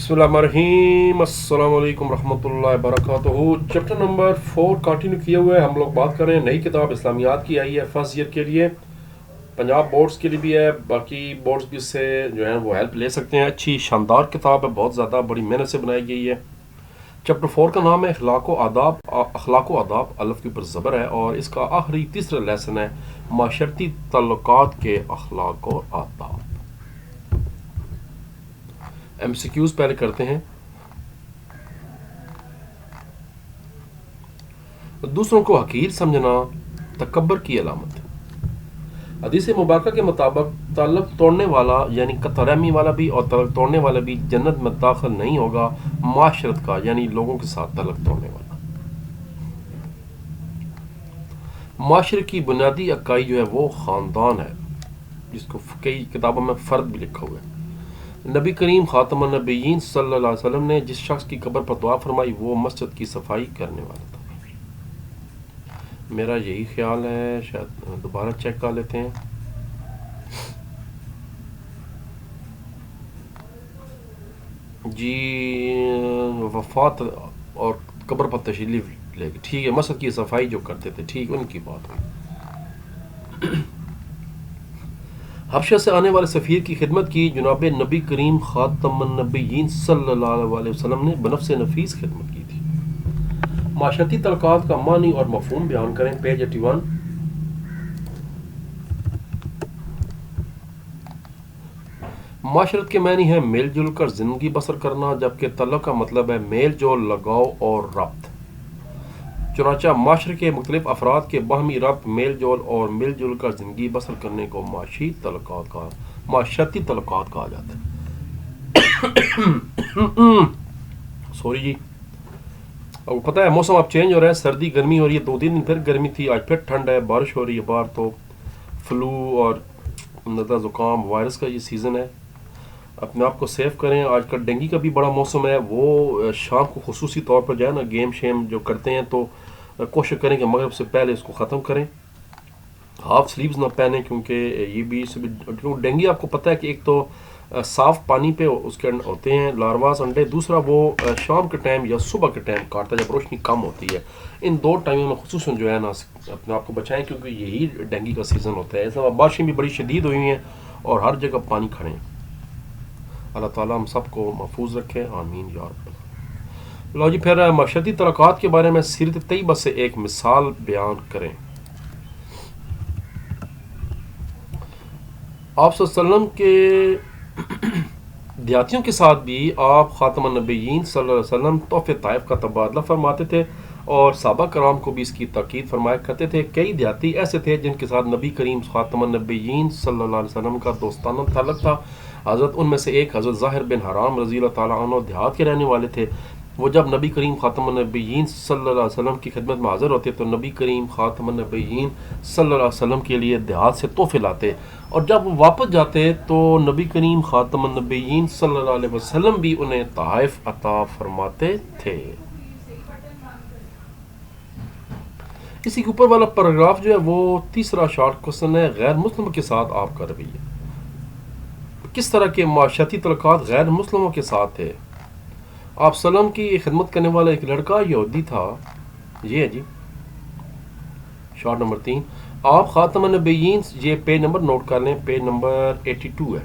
बिस्मिल्लाहिर्रहमानिर्रहीम अस्सलाम वालेकुम रहमतुल्लाहि वबरकातुहू। चैप्टर नंबर 4 कंटिन्यू किए हुए हम लोग बात कर रहे हैं। नई किताब इस्लामियात की आई है फर्स्ट ईयर के लिए, पंजाब बोर्ड्स के लिए भी है, बाकी बोर्ड्स भी इससे जो है वो हेल्प ले सकते हैं। अच्छी शानदार किताब है, बहुत ज़्यादा बड़ी मेहनत से बनाई गई है। चैप्टर 4 का नाम है अखलाक व आदाब, अलफ के ऊपर ज़बर है, और इसका आखिरी तीसरा लेसन है माशरती तल्लुकात के अखलाक और आदाब। MCQs पहले करते हैं। दूसरों को हकीर समझना तकब्बर की अलामत है। हदीस मुबारका के मुताबिक ताल्लुक तोड़ने वाला यानी कतरहमी वाला भी और ताल्लुक तोड़ने वाला भी जन्नत में दाखिल नहीं होगा। माशरत का यानी लोगों के साथ ताल्लुक तोड़ने वाला। माशरे की बुनियादी इकाई जो है वो ख़ानदान है, जिसको कई किताबों में फ़र्द भी लिखा हुआ है। नबी करीम ख़ातमुन नबिय्यीन सल्लल्लाहु अलैहि वसल्लम ने जिस शख्स की कब्र पर दुआ फरमाई वो मस्जिद की सफाई करने वाला था। मेरा यही ख्याल है, शायद दोबारा चेक कर लेते हैं। जी, वफात और कब्र पर तशरीफ लेके, ठीक है, मस्जिद की सफाई जो करते थे, ठीक, उनकी बात हुई। हबशा से आने वाले सफ़ीर की खिदमत की जनाब नबी करीम ख़ातमुन नबिय्यीन सल्लल्लाहु अलैहि वसल्लम ने बनफ़्स नफीस खिदमत की थी। माशरती तल्लुकात का मानी और मफ़हूम बयान करें, पेज 81। माशरत के मानी है मेल जुल कर ज़िंदगी बसर करना, जबकि तल्लुक का मतलब है मेल जोल, लगाव और रब्त। चुनांचे माशरे के मुख्तलिफ अफराद के बाहमी रब्त, मेल जोल और मिल जुल कर ज़िंदगी बसर करने को माशरती तल्लुकात कहा जाता है। सॉरी जी, अब पता है मौसम अब चेंज हो रहा है, सर्दी गर्मी हो रही है, 2 दिन फिर गर्मी थी, आज फिर ठंड है, बारिश हो रही है बाहर, तो फ्लू और नज़ला ज़ुकाम वायरस का ये सीज़न है। अपने आप को सेफ करें। आजकल डेंगू का भी बड़ा मौसम है, वो शाम को खुसूसी तौर पर जो है ना गेम शेम जो करते हैं तो कोशिश करें कि मगरिब से पहले इसको ख़त्म करें। हाफ स्लीव्स ना पहने, क्योंकि ये भी डेंगू आपको पता है कि एक तो साफ़ पानी पे उसके होते हैं लार्वास अंडे, दूसरा वो शाम के टाइम या सुबह के टाइम काटता है जब रोशनी कम होती है। इन 2 टाइमों में खुसूसन जो है ना अपने आप को बचाएं, क्योंकि यही डेंगू का सीज़न होता है। ऐसा बारिशें भी बड़ी शदीद हुई हैं और हर जगह पानी खड़े हैं। अल्लाह ताला हम सबको महफूज रखे, आमीन या रब्बल। लो जी, फिर माशरती तल्लुकात के बारे में सीरत तैयबा से एक मिसाल बयान करें। आप सल्लल्लाहु अलैहि वसल्लम के देहातियों के साथ भी आप ख़ातमुन नबिय्यीन सल्लल्लाहु अलैहि वसल्लम तोहफ़े ताइफ का तबादला फरमाते थे और सहाबा कराम को भी इसकी ताकीद फरमाया करते थे। कई देहाती ऐसे थे जिनके साथ नबी करीम ख़ातमुन नबिय्यीन सल्लल्लाहु अलैहि वसल्लम का दोस्ताना ताल्लुक़ था। हज़रत उनमें से एक हज़रत ज़ाहिर बिन हराम रज़ी अल्लाह तआला अन्हु देहात के रहने वाले थे। वो जब नबी करीम ख़ातमुन नबिय्यीन सल्लल्लाहु अलैहि वसल्लम की खिदमत में हाज़िर होते तो नबी करीम ख़ातमुन नबिय्यीन सल्लल्लाहु अलैहि वसल्लम के लिए देहात से तोहफ़े लाते, और जब वो वापस जाते तो नबी करीम ख़ातमुन नबिय्यीन सल्लल्लाहु अलैहि वसल्लम भी उन्हें तोहफ़े अता फरमाते थे। इसी के ऊपर वाला पैराग्राफ जो है वो तीसरा शॉर्ट क्वेश्चन है, गैर मुस्लिम के साथ आपका रवैया। किस तरह के माशरती तल्लुकात गैर मुस्लिमों के साथ थे? आप सल्लम की खिदमत करने वाला एक लड़का यहूदी था। ये है जी शॉर्ट नंबर 3। आप ख़ातमुन नबिय्यीन, ये पेज नंबर नोट कर लें, पेज नंबर 82 है।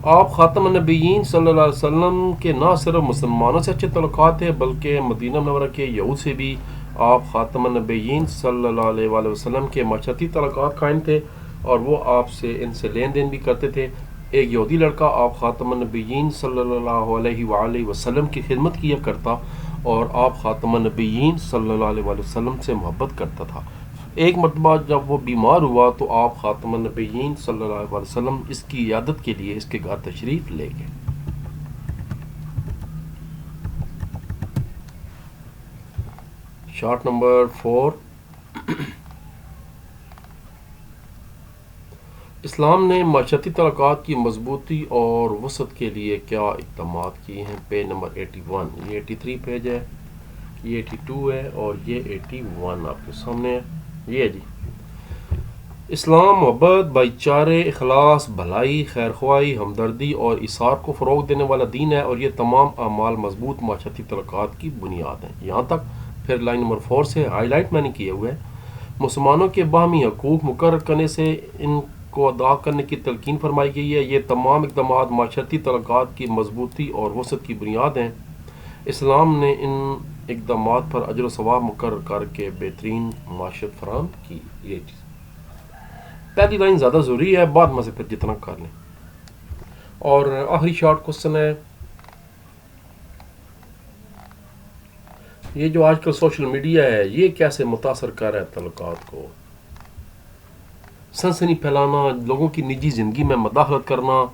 आप ख़ातमुन नबिय्यीन सल्लल्लाहु अलैहि वसल्लम के ना सिर्फ मुसलमानों से अच्छे तल्लुकात थे बल्कि मदीना मुनव्वरा के यहूद से भी आप ख़ातमुन नबिय्यीन सल्लल्लाहु अलैहि वसल्लम के माशरती तल्लुकात कायम थे और वो आपसे इनसे लेन देन भी करते थे। एक यहूदी लड़का आप ख़ातमुन नबिय्यीन सल्लल्लाहु अलैहि वसल्लम की खिदमत किया करता और आप ख़ातमुन नबिय्यीन सल्लल्लाहु अलैहि वसल्लम से मोहब्बत करता था। एक मरतबा जब वो बीमार हुआ तो आप ख़ातमुन नबिय्यीन सल्लल्लाहु अलैहि वसल्लम इसकी इयादत के लिए इसके घर तशरीफ़ ले गए। Short number 4। इस्लाम ने माशरती तल्लुकात की मजबूती और वसअत के लिए क्या इक़दामात किए हैं? Page number 81। ये 83 पेज है, ये 82 है और ये 81 आपके सामने है। ये है जी। اسلام محبت، بھائی چارے، اخلاص، بھلائی، خیر خواہی، ہمدردی اور ایثار کو فروغ دینے والا دین ہے، اور یہ تمام اعمال مضبوط معاشرتی تعلقات کی بنیاد ہیں۔ یہاں تک پھر لائن نمبر 4 سے ہائی لائٹ میں نے کیے ہوئے ہیں، مسلمانوں کے باہمی حقوق مقرر کرنے سے ان کو ادا کرنے کی تلقین فرمائی گئی ہے۔ یہ تمام اقدامات معاشرتی تعلقات کی مضبوطی اور وسعت کی بنیاد ہیں۔ اسلام نے ان اقدامات پر اجر و ثواب مقرر کر کے بہترین معاشرت فراہم کی۔ یہ چیز پہلی لائن زیادہ ضروری ہے، بعد میں سے پھر جتنا کر لیں۔ اور آخری شارٹ کوسچن ہے، یہ جو آج کل سوشل میڈیا ہے یہ کیسے متاثر کر رہا ہے تعلقات کو؟ سنسنی پھیلانا، لوگوں کی نجی زندگی میں مداخلت کرنا،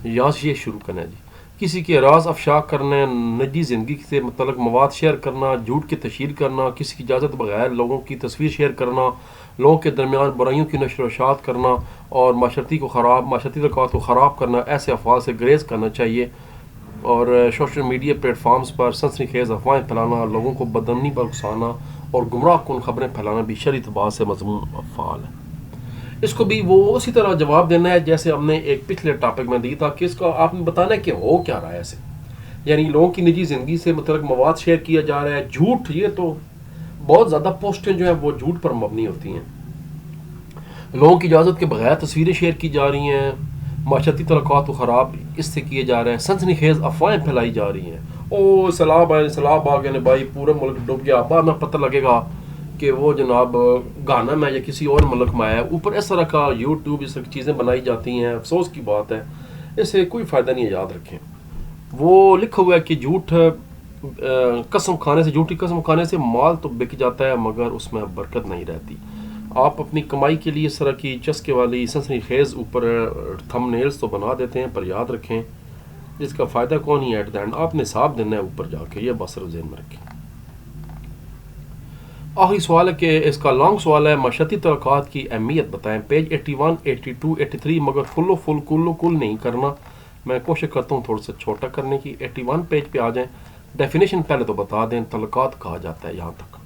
یہاں سے یہ شروع کرنا ہے جی۔ کسی کے راز افشا کرنا، نجی زندگی سے متعلق مواد شیئر کرنا، جھوٹ کی تشہیر کرنا، کسی کی اجازت بغیر لوگوں کی تصویر شیئر کرنا، لوگوں کے درمیان برائیوں کی نشر و اشاعت کرنا اور معاشرتی تعلقات کو خراب کرنا، ایسے افعال سے گریز کرنا چاہیے۔ اور سوشل میڈیا پلیٹ فارمز پر سنسنی خیز افواہیں پھیلانا، لوگوں کو بدامنی پر اکسانا اور گمراہ کن خبریں پھیلانا بھی شرعی اعتبار سے مذموم افعال ہیں۔ اس کو بھی وہ اسی طرح جواب دینا ہے جیسے ہم نے ایک پچھلے ٹاپک میں دی تھا کہ اس کو آپ نے بتانا ہے کہ ہو کیا رہا ہے ایسے، یعنی لوگوں کی نجی زندگی سے متعلق مواد شیئر کیا جا رہا ہے، جھوٹ، یہ تو بہت زیادہ پوسٹیں جو ہیں وہ جھوٹ پر مبنی ہوتی ہیں، لوگوں کی اجازت کے بغیر تصویریں شیئر کی جا رہی ہیں، معاشرتی تعلقات کو خراب اس سے کیے جا رہے ہیں، سنسنی خیز افواہیں پھیلائی جا رہی ہیں، او سیلاب آ گئے نے بھائی، پورا ملک ڈوب گیا، بعد میں پتہ لگے گا کہ وہ جناب گانا میں یا کسی اور ملک میں آیا، اوپر اس طرح کا یوٹیوب اس طرح کی چیزیں بنائی جاتی ہیں، افسوس کی بات ہے، اس سے کوئی فائدہ نہیں ہے، یاد رکھیں۔ وہ لکھا ہوا ہے کہ جھوٹی قسم کھانے سے مال تو بک جاتا ہے مگر اس میں برکت نہیں رہتی۔ آپ اپنی کمائی کے لیے اس طرح کی چسکے والی سنسنی خیز اوپر تھم نیلز تو بنا دیتے ہیں، پر یاد رکھیں جس کا فائدہ کون ہی ایٹ دا اینڈ آپ نے حساب دینا ہے اوپر جا کے، یہ بس صرف ذہن میں رکھیں۔ آخری سوال ہے کہ اس کا لانگ سوال ہے، معاشرتی تعلقات کی اہمیت بتائیں، پیج 81 82 83، مگر کل نہیں کرنا، میں کوشش کرتا ہوں تھوڑا سا چھوٹا کرنے کی۔ 81 پیج پہ آ جائیں، ڈیفینیشن پہلے تو بتا دیں تعلقات کہا جاتا ہے یہاں تک،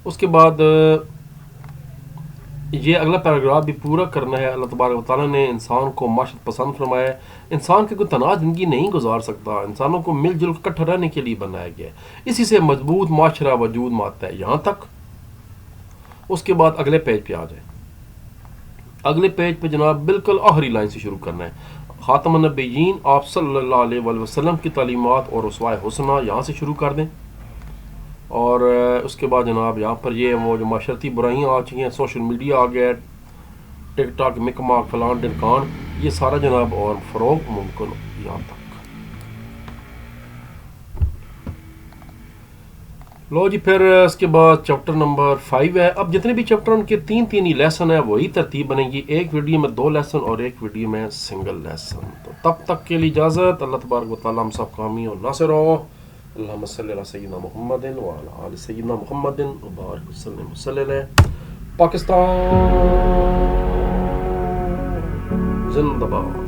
اس کے بعد یہ اگلا پیراگراف بھی پورا کرنا ہے۔ اللہ تبارک و تعالیٰ نے انسان کو معاشرت پسند فرمایا ہے، انسان کی کوئی تنہا زندگی نہیں گزار سکتا، انسانوں کو مل جل کر اکٹھا رہنے کے لیے بنایا گیا ہے، اسی سے مضبوط معاشرہ وجود میں آتا ہے، یہاں تک۔ اس کے بعد اگلے پیج پہ آ جائیں، اگلے پیج پہ جناب بالکل آخری لائن سے شروع کرنا ہے، خاتم النبیین آپ صلی اللہ علیہ وآلہ وسلم کی تعلیمات اور اسوہ حسنہ، یہاں سے شروع کر دیں۔ اور اس کے بعد جناب یہاں پر یہ وہ جو معاشرتی برائیاں آ چکی ہیں، سوشل میڈیا آ گیا ہے، ٹک ٹاک، مک ماک، فلان ڈنکان، یہ سارا جناب اور فروغ ممکن یہاں تک۔ لو جی، پھر اس کے بعد چیپٹر نمبر 5 ہے۔ اب جتنے بھی چیپٹر ان کے 3 ہی لیسن ہیں، وہی ترتیب بنے گی، ایک ویڈیو میں 2 لیسن اور ایک ویڈیو میں سنگل لیسن۔ تو تب تک کے لیے اجازت، اللہ تبارک و تعالیٰ ہم سب کامی اور ناصر ہو۔ اللہم صلی علی سیدنا محمد وعلی آل سیدنا محمد وبارک وسلم وسلم۔ پاکستان زندہ باد۔